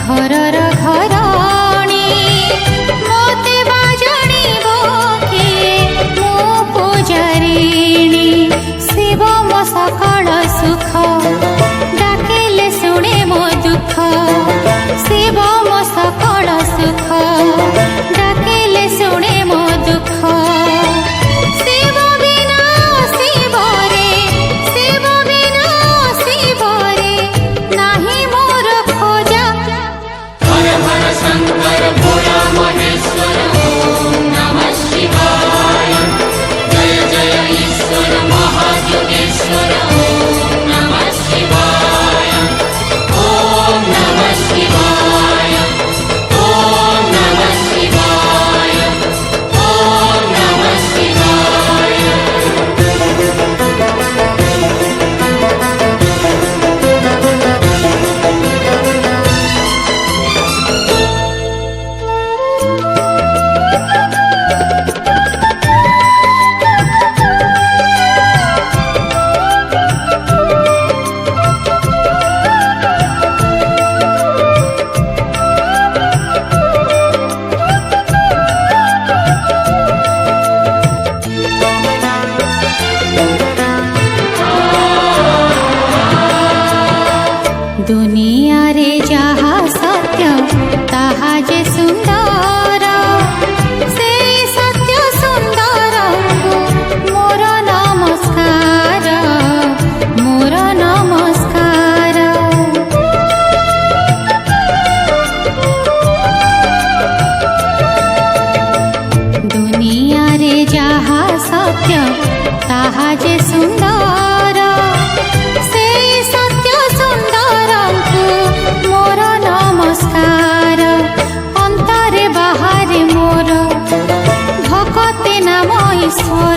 घरर घरणी मोते बाजणीब किए मो पूजारिणी शिव मो सकल सुख डाकिले शुणे मो दुख शिव मो सकल सुख डाकिले शुणे मो दुख शिव बिना शिव रे नाही मोर खोजा। हर हर शंकर भोला महेश्वर ओम नमः शिवाय। जय जय ईश्वर महायोगेश्वर ओम नमः शिवाय। ओम नमः शिवाय। ओम नमः शिवाय। ओम नमः शिवाय। दुनिया रे जहा सत्य ताहा जे सुंदर से सत्य सुंदर मोर नमस्कार मोर नमस्कार। दुनिया रे जहा सत्य ताहा जे सुंदर से सत्य सुंदर मोर नमस्कार। अंतरे बाहरे मोर भगते नाम ईश्वर